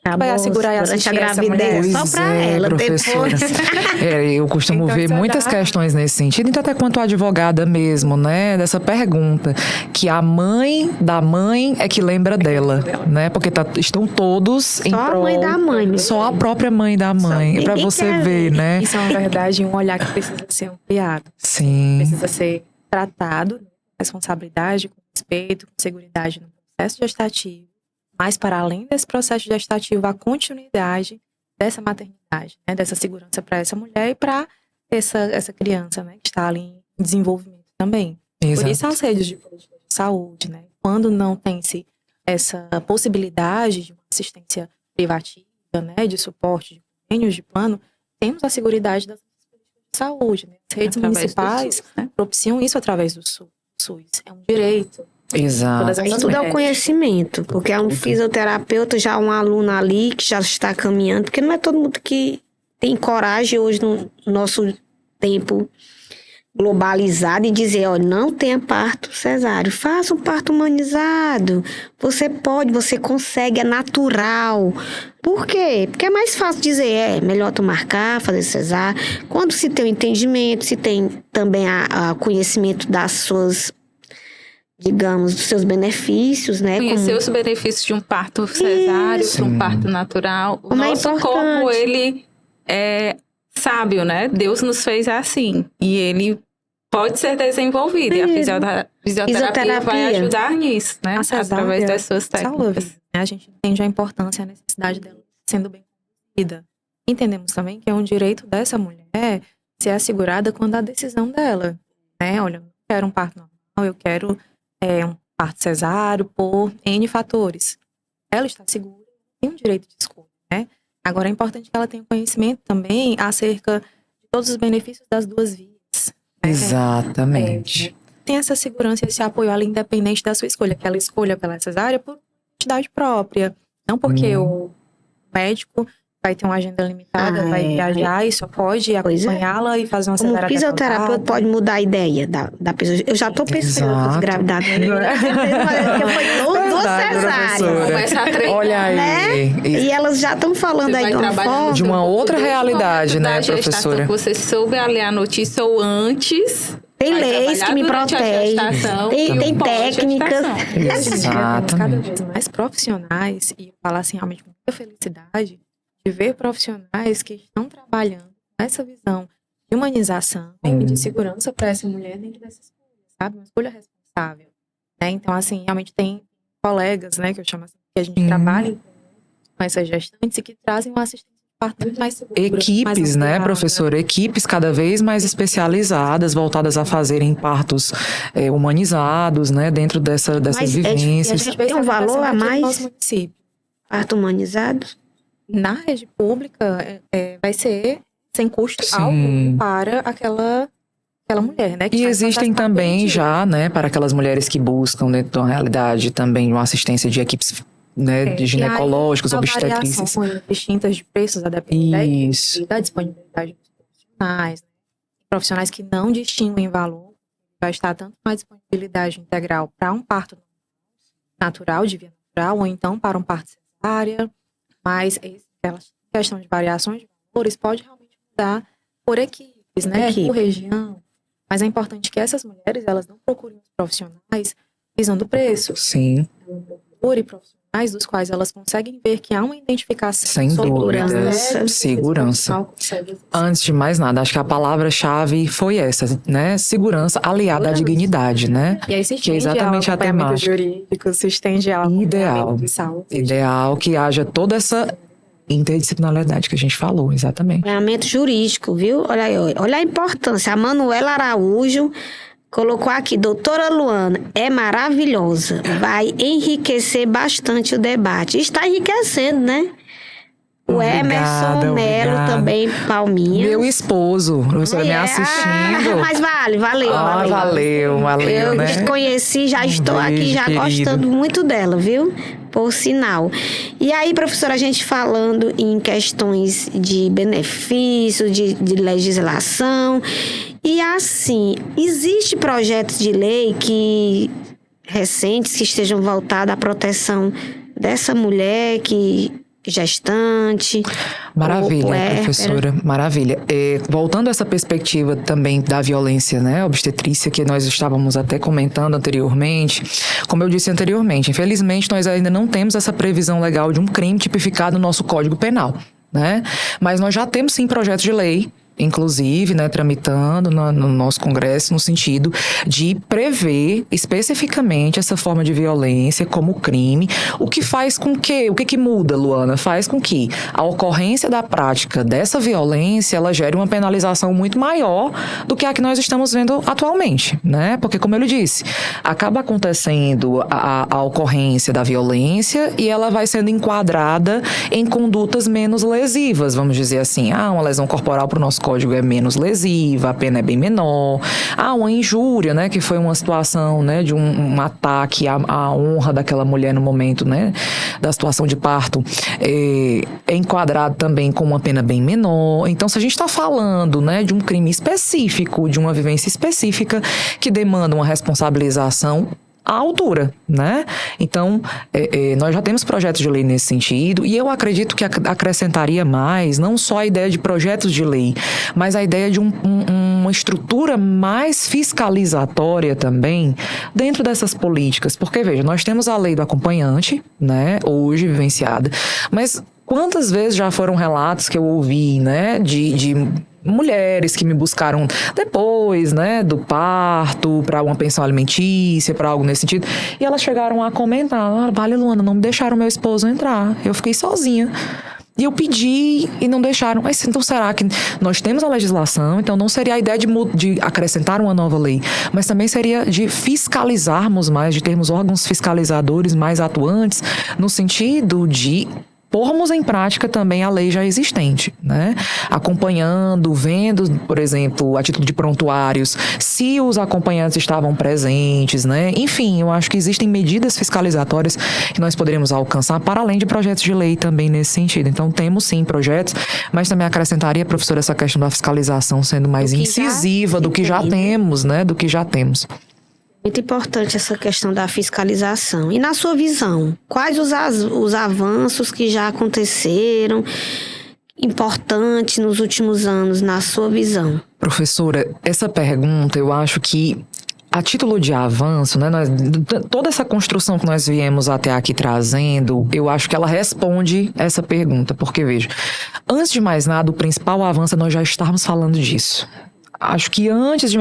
Acabou Vai assegurar e durante assistir a essa gravidez, mulher? só Pois pra é, ela. professora. Depois... Eu costumo Então, ver isso muitas dá- questões nesse sentido, e até quanto advogada mesmo, né? Dessa pergunta. Que a mãe da mãe é que lembra dela, né? Porque estão todos em Só a prol. mãe da mãe, meu Só a própria mãe da mãe. É pra ninguém você quer ver, ver. né? Isso é uma verdade e um olhar que precisa ser ampliado. Sim. Precisa ser tratado com responsabilidade, com respeito, com seguridade no processo gestativo, mas para além desse processo gestativo, a continuidade dessa maternidade, né, dessa segurança para essa mulher e para essa criança, né, que está ali em desenvolvimento também. Exato. Por isso as redes de política de saúde, né, quando não tem-se essa possibilidade de uma assistência privativa, né, de suporte, de convênios de plano, temos a seguridade das políticas de saúde, né. As redes Através do municipais SUS, né? propiciam isso através do SUS. É um direito. Exato. Todas Aí essas tudo é o mulheres. conhecimento, porque é um fisioterapeuta, já um aluno ali que já está caminhando, porque não é todo mundo que tem coragem hoje no nosso tempo globalizado e dizer, ó, não tenha parto cesáreo, faça um parto humanizado. Você pode, você consegue, é natural. Por quê? Porque é mais fácil dizer, é melhor tu marcar, fazer cesárea. Quando se tem o entendimento, se tem também a conhecimento das suas, digamos, dos seus benefícios, né? Conhecer os benefícios de um parto cesáreo para um parto natural. O Como é nosso corpo, importante. ele é sábio, né? Deus nos fez assim. E ele pode ser desenvolvido. E a fisioterapia vai ajudar nisso, né? A cesárea Através das suas salva técnicas. vidas, né? A gente entende a importância e a necessidade dela sendo bem conduzida. Entendemos também que é um direito dessa mulher ser assegurada quando a decisão dela, né? Olha, eu não quero um parto normal, eu quero um parto cesáreo por N fatores. Ela está segura, tem um direito de escolha, né? Agora é importante que ela tenha conhecimento também acerca de todos os benefícios das duas vias. Né? Exatamente. Tem essa segurança e esse apoio ali, independente da sua escolha, que ela escolha pela cesárea por identidade própria. Não porque o médico vai ter uma agenda limitada, vai viajar e só pode acompanhá-la e fazer uma Como cesárea fisioterapeuta adequada. pode mudar a ideia da pessoa. Eu já tô pensando Exato. em gravidar. Porque foi duas Verdade, cesáreas. professora. Começa a treinar. Olha aí. Né? E elas já estão falando Você aí vai de uma trabalhando forma. De uma outra desde o realidade, momento né, da gestação, professora? que você soube ler a notícia ou antes. Tem vai leis que trabalhar me durante a protegem. gestação Tem e técnicas. pós-gestação. Temos cada Exatamente. vez mais profissionais, e falar assim realmente com muita felicidade, de ver profissionais que estão trabalhando com essa visão de humanização Sim. e de segurança para essa mulher dentro dessa escolha, sabe? Uma escolha responsável. Né? Então, assim, realmente tem colegas, né, que eu chamo assim, que a gente Sim. trabalha com essas gestantes e que trazem uma assistência de parto muito mais segura, Equipes, mais né, ampliada. professora? Equipes cada vez mais especializadas, voltadas a fazerem partos humanizados, né, dentro dessas Mas é vivências. difícil. Tem um valor a No mais? nosso município. Parto humanizado? Na rede pública, vai ser sem custo Sim. algum para aquela mulher, né? que E está em existem processo também parturitivo. já, né, para aquelas mulheres que buscam, dentro da realidade, também uma assistência de equipes, né, de ginecológicos, E aí, a obstetrícias. variação distintas de preços a depender da equipe, Isso. da disponibilidade dos profissionais. Né? Profissionais que não distinguem valor, vai estar tanto na disponibilidade integral para um parto natural, de via natural, ou então para um parto cesárea. Mas essa questão de variações de valores pode realmente mudar por equipes, né? Por região. Mas é importante que essas mulheres, elas não procurem os profissionais visando preço. Sim. Procure profissionais profissionais dos quais elas conseguem ver que há uma identificação. Sem dúvida. Segurança. Antes de mais nada, acho que a palavra-chave foi essa, né? Segurança aliada à dignidade, né? E aí se que é estende exatamente ao a temática. jurídico, se estende ao Ideal. de saúde. Ideal que haja toda essa interdisciplinaridade que a gente falou, exatamente. Acompanhamento jurídico, viu? Olha aí, olha a importância. A Manuela Araújo colocou aqui, doutora Luana, é maravilhosa. Vai enriquecer bastante o debate. Está enriquecendo, né? O Emerson Melo também, palminha. Meu esposo, professora, me assistindo. Mas valeu. Valeu, eu né? te conheci, já estou beijo, aqui, já querido. gostando muito dela, viu? Por sinal. E aí, professora, a gente falando em questões de benefícios, de legislação. E assim, existe projetos de lei recentes que estejam voltados à proteção dessa mulher gestante. Maravilha, professora, maravilha. Voltando a essa perspectiva também da violência, né, obstetrícia, que nós estávamos até comentando anteriormente, como eu disse anteriormente, infelizmente nós ainda não temos essa previsão legal de um crime tipificado no nosso Código Penal, né? Mas nós já temos sim projetos de lei, inclusive, né, tramitando no nosso Congresso, no sentido de prever especificamente essa forma de violência como crime, o que muda, Luana? Faz com que a ocorrência da prática dessa violência, ela gere uma penalização muito maior do que a que nós estamos vendo atualmente, né? Porque, como eu disse, acaba acontecendo a ocorrência da violência e ela vai sendo enquadrada em condutas menos lesivas, vamos dizer assim. Uma lesão corporal para o nosso código é menos lesiva, a pena é bem menor. Uma injúria, né, que foi uma situação, né, de um ataque à honra daquela mulher no momento, né, da situação de parto, é enquadrado também com uma pena bem menor. Então, se a gente está falando, né, de um crime específico, de uma vivência específica que demanda uma responsabilização à altura, né? Então, nós já temos projetos de lei nesse sentido e eu acredito que acrescentaria mais, não só a ideia de projetos de lei, mas a ideia de uma estrutura mais fiscalizatória também dentro dessas políticas. Porque, veja, nós temos a lei do acompanhante, né? Hoje vivenciada, mas quantas vezes já foram relatos que eu ouvi, né? De mulheres que me buscaram depois, né, do parto, para uma pensão alimentícia, para algo nesse sentido, e elas chegaram a comentar: vale, Luana, não me deixaram meu esposo entrar, eu fiquei sozinha. E eu pedi e não deixaram. Mas então será que nós temos a legislação? Então não seria a ideia de acrescentar uma nova lei, mas também seria de fiscalizarmos mais, de termos órgãos fiscalizadores mais atuantes, no sentido de pormos em prática também a lei já existente, né? Acompanhando, vendo, por exemplo, a título de prontuários, se os acompanhantes estavam presentes, né? Enfim, eu acho que existem medidas fiscalizatórias que nós poderíamos alcançar para além de projetos de lei também nesse sentido. Então, temos sim projetos, mas também acrescentaria, professora, essa questão da fiscalização sendo mais incisiva do que já temos, né? Do que já temos. Muito importante essa questão da fiscalização. E na sua visão, quais os avanços que já aconteceram, importantes nos últimos anos, na sua visão? Professora, essa pergunta eu acho que, a título de avanço, né, toda essa construção que nós viemos até aqui trazendo, eu acho que ela responde essa pergunta. Porque, veja, antes de mais nada, o principal avanço é nós já estarmos falando disso. Acho que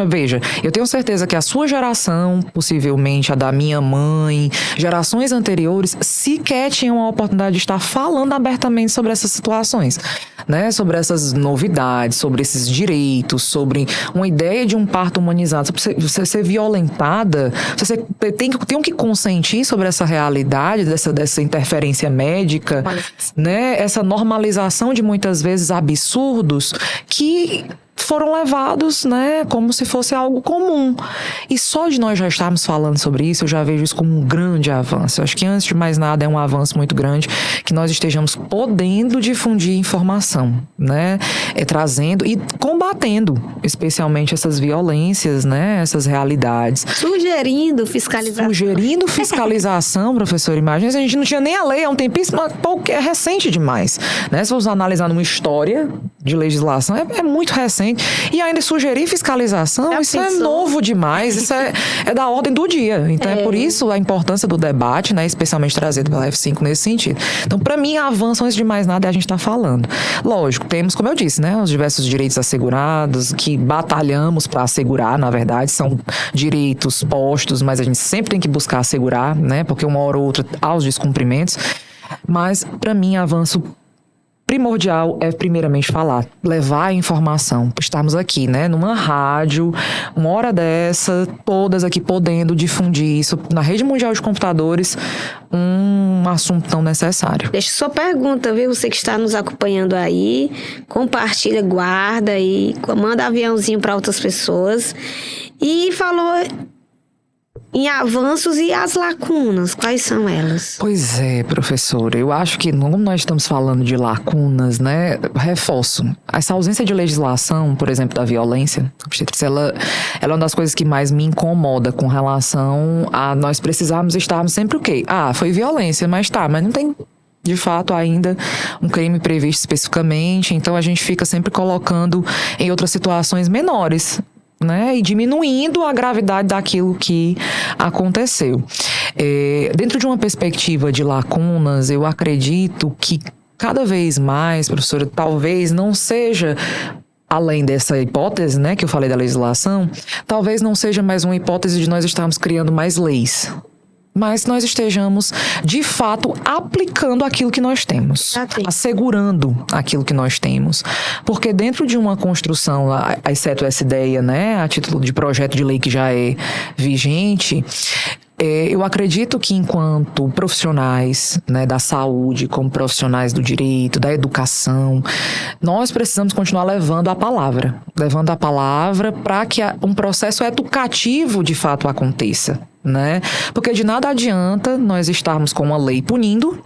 veja, eu tenho certeza que a sua geração, possivelmente a da minha mãe, gerações anteriores, sequer tinham a oportunidade de estar falando abertamente sobre essas situações, né? Sobre essas novidades, sobre esses direitos, sobre uma ideia de um parto humanizado, sobre você ser violentada, você tem que consentir sobre essa realidade, dessa interferência médica, né? Essa normalização de muitas vezes absurdos que foram levados, né, como se fosse algo comum. E só de nós já estarmos falando sobre isso, eu já vejo isso como um grande avanço. Eu acho que, antes de mais nada, é um avanço muito grande que nós estejamos podendo difundir informação, né, trazendo e combatendo, especialmente essas violências, né, essas realidades. Sugerindo fiscalização, professor, imagina, a gente não tinha nem a lei há um tempíssimo, é recente demais, né, se vamos analisar numa história de legislação é muito recente. E ainda sugerir fiscalização, isso é novo demais, isso é da ordem do dia. Então, é por isso a importância do debate, né, especialmente trazido pela F5 nesse sentido. Então, para mim, avanço antes de mais nada é a gente estar falando. Lógico, temos, como eu disse, né, os diversos direitos assegurados, que batalhamos para assegurar, na verdade, são direitos postos, mas a gente sempre tem que buscar assegurar, né, porque uma hora ou outra há os descumprimentos. Mas, para mim, avanço primordial é primeiramente falar, levar a informação. Estarmos aqui, né, numa rádio, uma hora dessa, todas aqui podendo difundir isso na rede mundial de computadores, um assunto tão necessário. Deixa sua pergunta, viu? Você que está nos acompanhando aí, compartilha, guarda e manda aviãozinho para outras pessoas. E falou em avanços e as lacunas, quais são elas? Pois é, professora, eu acho que como nós estamos falando de lacunas, né, reforço, essa ausência de legislação, por exemplo, da violência obstétrica, ela é uma das coisas que mais me incomoda com relação a nós precisarmos estarmos sempre o quê? Foi violência, mas não tem de fato ainda um crime previsto especificamente, então a gente fica sempre colocando em outras situações menores, né, e diminuindo a gravidade daquilo que aconteceu. Dentro de uma perspectiva de lacunas, eu acredito que cada vez mais, professora, talvez não seja, além dessa hipótese, né, que eu falei da legislação, talvez não seja mais uma hipótese de nós estarmos criando mais leis, mas nós estejamos, de fato, aplicando aquilo que nós temos, assegurando aquilo que nós temos. Porque dentro de uma construção, exceto essa ideia, né, a título de projeto de lei que já é vigente, eu acredito que enquanto profissionais, né, da saúde, como profissionais do direito, da educação, nós precisamos continuar levando a palavra para que um processo educativo de fato aconteça, né? Porque de nada adianta nós estarmos com uma lei punindo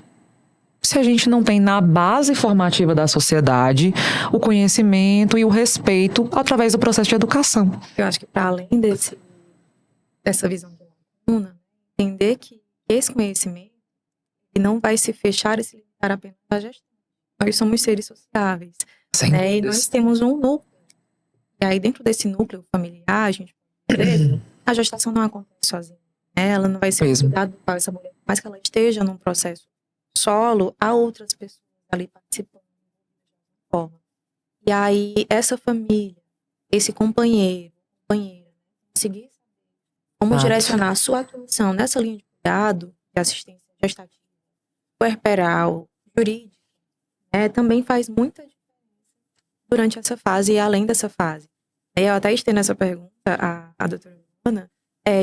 se a gente não tem na base formativa da sociedade o conhecimento e o respeito através do processo de educação. Eu acho que para além dessa visão de lacuna, entender que esse conhecimento não vai se fechar e se limitar apenas à gestão. Nós somos seres sociáveis, né? E nós temos um núcleo. E aí dentro desse núcleo familiar, a gente pode ver, a gestação não acontece sozinha. Ela não vai ser cuidado para essa mulher, mas que ela esteja num processo solo, há outras pessoas ali participando de forma. E aí essa família, esse companheira, conseguir como direcionar a sua atenção nessa linha de cuidado, de assistência gestativa, puerperal, jurídica, né, também faz muita diferença durante essa fase e além dessa fase. Eu até estendo essa pergunta à doutora Ana,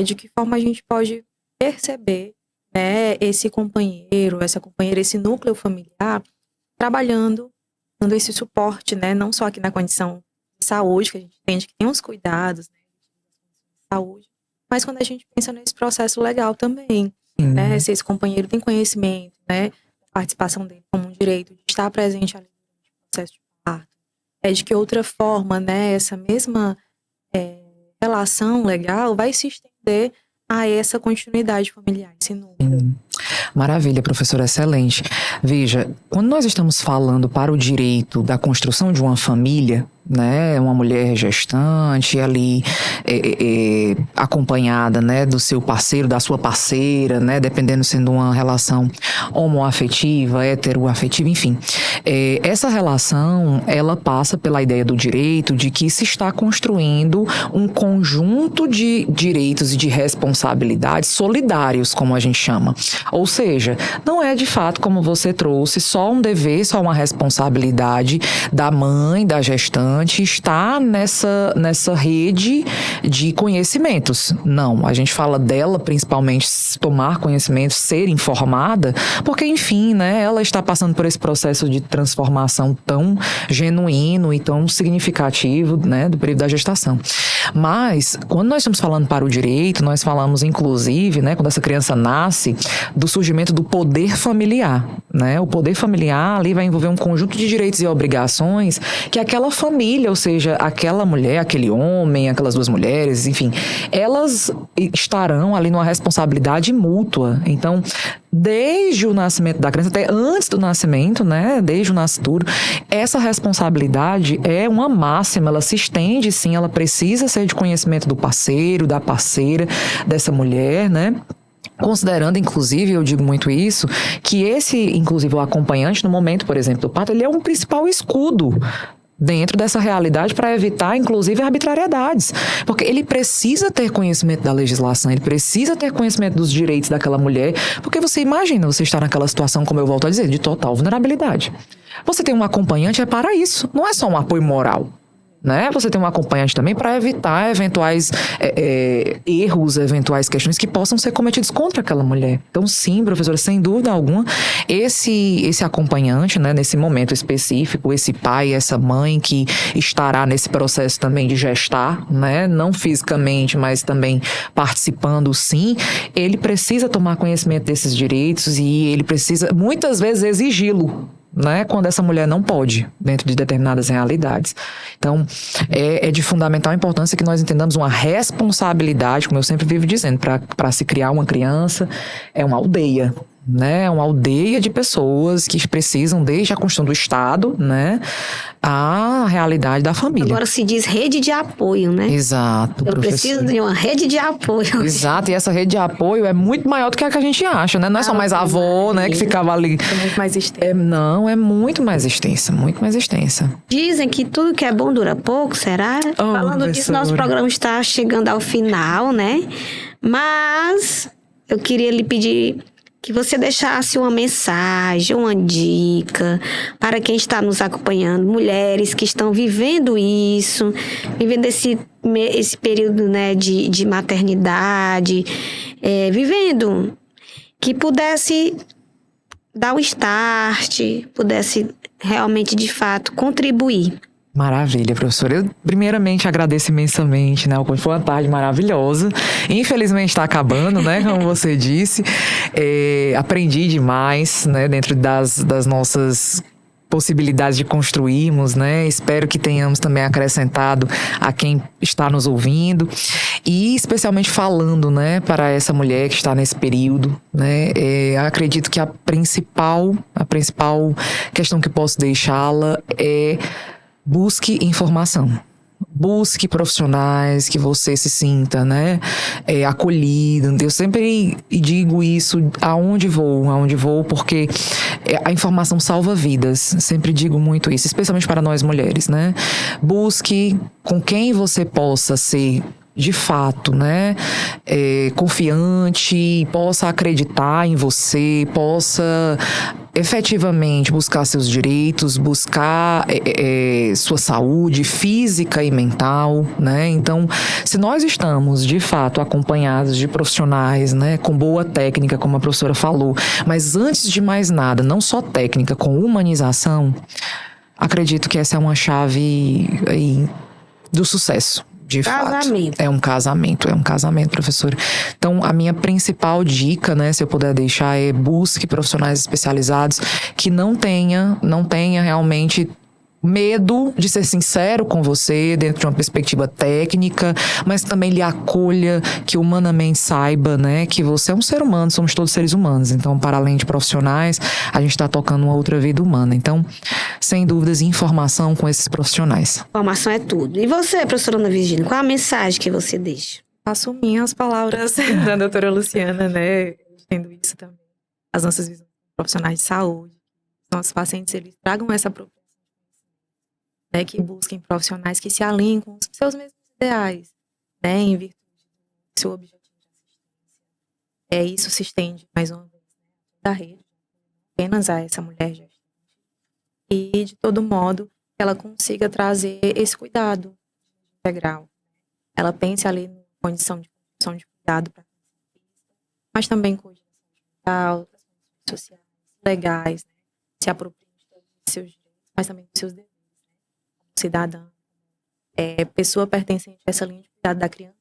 de que forma a gente pode perceber, né, esse companheiro, essa companheira, esse núcleo familiar trabalhando, dando esse suporte, né, não só aqui na condição de saúde, que a gente entende que tem uns cuidados, né, de saúde, mas quando a gente pensa nesse processo legal também, né, se esse companheiro tem conhecimento, né, a participação dele como um direito de estar presente ali no processo de parto, de que outra forma, né, essa mesma relação legal vai se estender a essa continuidade familiar, esse núcleo. Maravilha, professora, excelente. Veja, quando nós estamos falando para o direito da construção de uma família, né, uma mulher gestante ali acompanhada, né, do seu parceiro, da sua parceira, né, dependendo sendo uma relação homoafetiva, heteroafetiva, enfim, essa relação ela passa pela ideia do direito de que se está construindo um conjunto de direitos e de responsabilidades solidários, como a gente chama. Ou seja, não é de fato, como você trouxe, só um dever, só uma responsabilidade da mãe, da gestante, estar nessa rede de conhecimentos. Não, a gente fala dela principalmente tomar conhecimento, ser informada, porque enfim, né, ela está passando por esse processo de transformação tão genuíno e tão significativo, né, do período da gestação. Mas, quando nós estamos falando para o direito, nós falamos inclusive, né, quando essa criança nasce, do surgimento do poder familiar, né? O poder familiar ali vai envolver um conjunto de direitos e obrigações que aquela família, ou seja, aquela mulher, aquele homem, aquelas duas mulheres, enfim, elas estarão ali numa responsabilidade mútua. Então, desde o nascimento da criança, até antes do nascimento, né? Desde o nascituro, essa responsabilidade é uma máxima, ela se estende, sim, ela precisa ser de conhecimento do parceiro, da parceira, dessa mulher, né? Considerando, inclusive, eu digo muito isso, que inclusive, o acompanhante, no momento, por exemplo, do parto, ele é um principal escudo dentro dessa realidade para evitar, inclusive, arbitrariedades. Porque ele precisa ter conhecimento da legislação, ele precisa ter conhecimento dos direitos daquela mulher, porque você imagina você estar naquela situação, como eu volto a dizer, de total vulnerabilidade. Você tem um acompanhante, é para isso, não é só um apoio moral. Né? Você tem um acompanhante também para evitar eventuais erros, eventuais questões que possam ser cometidos contra aquela mulher. Então, sim, professora, sem dúvida alguma, esse acompanhante, né, nesse momento específico, esse pai, essa mãe que estará nesse processo também de gestar, né, não fisicamente, mas também participando, sim, ele precisa tomar conhecimento desses direitos e ele precisa, muitas vezes, exigi-lo. Né, quando essa mulher não pode, dentro de determinadas realidades. Então, é de fundamental importância que nós entendamos uma responsabilidade, como eu sempre vivo dizendo, para se criar uma criança, é uma aldeia. Né, uma aldeia de pessoas que precisam, desde a construção do Estado, né, a realidade da família. Agora se diz rede de apoio, né? Exato, eu preciso de uma rede de apoio. Exato, e essa rede de apoio é muito maior do que a a gente acha, né? Não é só mais a avó, né, que ficava ali. É muito mais extensa. Não, é muito mais extensa, muito mais extensa. Dizem que tudo que é bom dura pouco, será? Falando disso, nosso programa está chegando ao final, né? Mas eu queria lhe pedir que você deixasse uma mensagem, uma dica para quem está nos acompanhando, mulheres que estão vivendo isso, vivendo esse período, né, de maternidade, vivendo, que pudesse dar o start, pudesse realmente, de fato, contribuir. Maravilha, professora. Eu, primeiramente, agradeço imensamente, né? Foi uma tarde maravilhosa. Infelizmente, está acabando, né? Como você disse. Aprendi demais, né? Dentro das nossas possibilidades de construirmos, né? Espero que tenhamos também acrescentado a quem está nos ouvindo e especialmente falando, né, para essa mulher que está nesse período, né? Acredito que a principal questão que posso deixá-la é: busque informação. Busque profissionais que você se sinta, né, acolhido. Eu sempre digo isso aonde vou, porque a informação salva vidas. Sempre digo muito isso, especialmente para nós mulheres, né? Busque com quem você possa ser de fato, né, confiante, possa acreditar em você, possa efetivamente buscar seus direitos, buscar sua saúde física e mental, né? Então, se nós estamos de fato acompanhados de profissionais, né, com boa técnica, como a professora falou, mas antes de mais nada, não só técnica, com humanização, acredito que essa é uma chave aí do sucesso. De fato, é um casamento, professora. Então, a minha principal dica, né, se eu puder deixar, é: busque profissionais especializados que não tenha realmente medo de ser sincero com você dentro de uma perspectiva técnica, mas também lhe acolha, que humanamente saiba, né, que você é um ser humano, somos todos seres humanos. Então, para além de profissionais, a gente está tocando uma outra vida humana. Então, sem dúvidas, informação com esses profissionais. Informação é tudo. E você, professora Ana Virgínia, qual a mensagem que você deixa? Faço minhas palavras da doutora Luciana, né, tendo isso também. As nossas visões profissionais de saúde, os nossos pacientes, eles tragam essa propriedade, né, que busquem profissionais que se alinhem com os seus mesmos ideais, né, em virtude do seu objetivo de assistência. Isso se estende, mais uma vez, da rede, apenas a essa mulher gestante, e, de todo modo, ela consiga trazer esse cuidado integral. Ela pense ali na condição de cuidado para mas também coordenação digital, sociais, legais, né, se apropriem de todos os seus direitos, mas também dos seus deveres. Cidadã, pessoa pertencente a essa linha de cuidado da criança.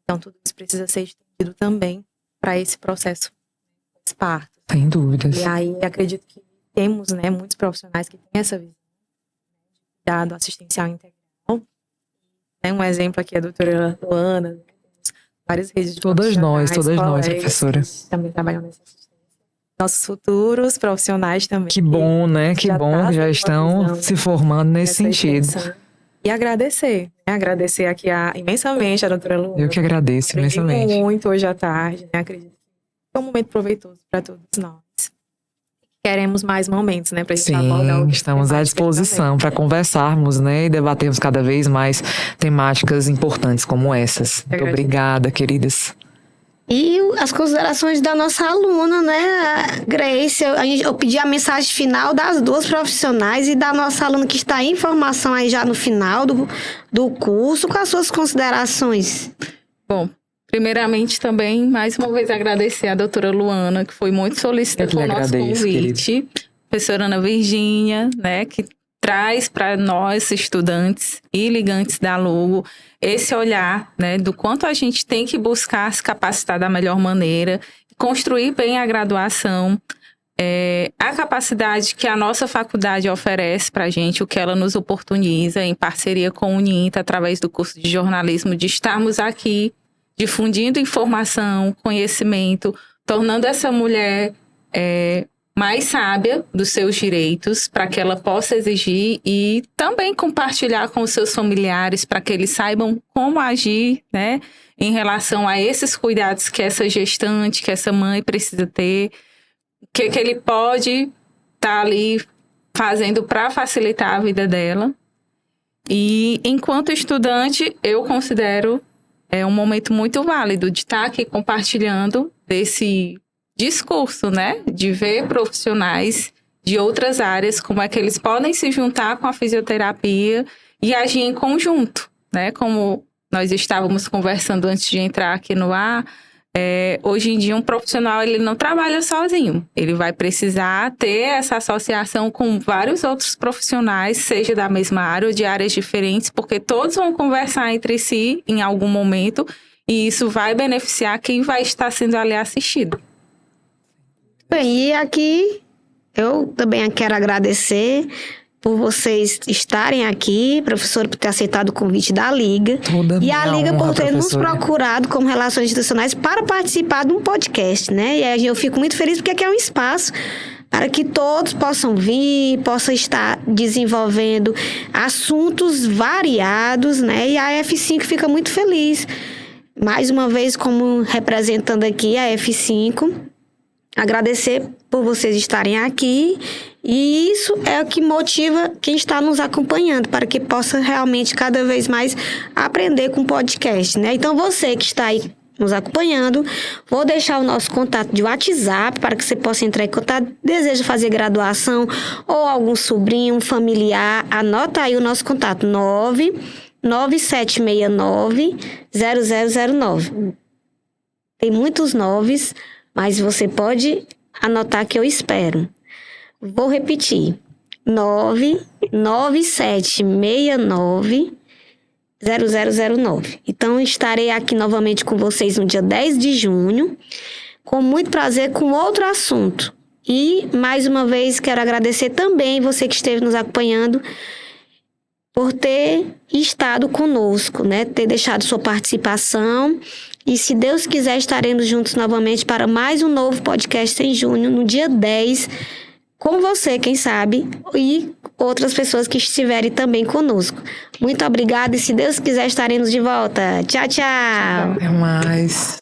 Então, tudo isso precisa ser estendido também para esse processo de parto. Sem dúvidas. E aí, acredito que temos, né, muitos profissionais que têm essa visão de cuidado assistencial integral. Um exemplo aqui é a doutora Luana, né, várias redes de Todas nós, colegas, professora. que também trabalham nessa assistência. Nossos futuros profissionais também. Que bom, né? Que bom que já estão se formando nesse sentido. E agradecer, né? Agradecer aqui imensamente a doutora Luana. Eu que agradeço imensamente. Muito hoje à tarde, né? Acredito que foi um momento proveitoso para todos nós. Queremos mais momentos, né? Pra gente abordar Sim, outras estamos à disposição para conversarmos, né? E debatermos cada vez mais temáticas importantes como essas. Muito obrigada, queridas. E as considerações da nossa aluna, né, a Grace? Eu pedi a mensagem final das duas profissionais e da nossa aluna que está em formação aí já no final do curso. Quais as suas considerações? Bom, primeiramente também, mais uma vez, agradecer a doutora Luana, que foi muito solícita com o nosso convite. Professora Ana Virgínia, né, que traz para nós, estudantes e ligantes da Lugo, esse olhar, né, do quanto a gente tem que buscar se capacitar da melhor maneira, construir bem a graduação, a capacidade que a nossa faculdade oferece para a gente, o que ela nos oportuniza em parceria com o UNINTA, através do curso de jornalismo, de estarmos aqui difundindo informação, conhecimento, tornando essa mulher mais sábia dos seus direitos, para que ela possa exigir e também compartilhar com os seus familiares, para que eles saibam como agir, né, em relação a esses cuidados que essa gestante, que essa mãe precisa ter, que ele pode estar ali fazendo para facilitar a vida dela. E enquanto estudante, eu considero um momento muito válido de estar aqui compartilhando desse discurso, né? De ver profissionais de outras áreas, como é que eles podem se juntar com a fisioterapia e agir em conjunto, né? Como nós estávamos conversando antes de entrar aqui no ar, hoje em dia um profissional ele não trabalha sozinho. Ele vai precisar ter essa associação com vários outros profissionais, seja da mesma área ou de áreas diferentes, porque todos vão conversar entre si em algum momento e isso vai beneficiar quem vai estar sendo ali assistido. Bem, e aqui eu também quero agradecer por vocês estarem aqui, professora, por ter aceitado o convite da Liga. E a Liga por ter nos procurado como Relações Institucionais para participar de um podcast, né? E aí eu fico muito feliz porque aqui é um espaço para que todos possam vir, possam estar desenvolvendo assuntos variados, né? E a F5 fica muito feliz. Mais uma vez, como representando aqui a F5, agradecer por vocês estarem aqui, e isso é o que motiva quem está nos acompanhando, para que possa realmente cada vez mais aprender com o podcast, né? Então, você que está aí nos acompanhando, vou deixar o nosso contato de WhatsApp para que você possa entrar em contato, deseja fazer graduação ou algum sobrinho, um familiar, anota aí o nosso contato, 99769-0009. Tem muitos noves, mas você pode anotar que eu espero. Vou repetir. 99769-0009. Então, estarei aqui novamente com vocês no dia 10 de junho, com muito prazer, com outro assunto. E, mais uma vez, quero agradecer também você que esteve nos acompanhando por ter estado conosco, né? Ter deixado sua participação. E se Deus quiser, estaremos juntos novamente para mais um novo podcast em junho, no dia 10, com você, quem sabe, e outras pessoas que estiverem também conosco. Muito obrigada e se Deus quiser, estaremos de volta. Tchau, tchau. Até mais.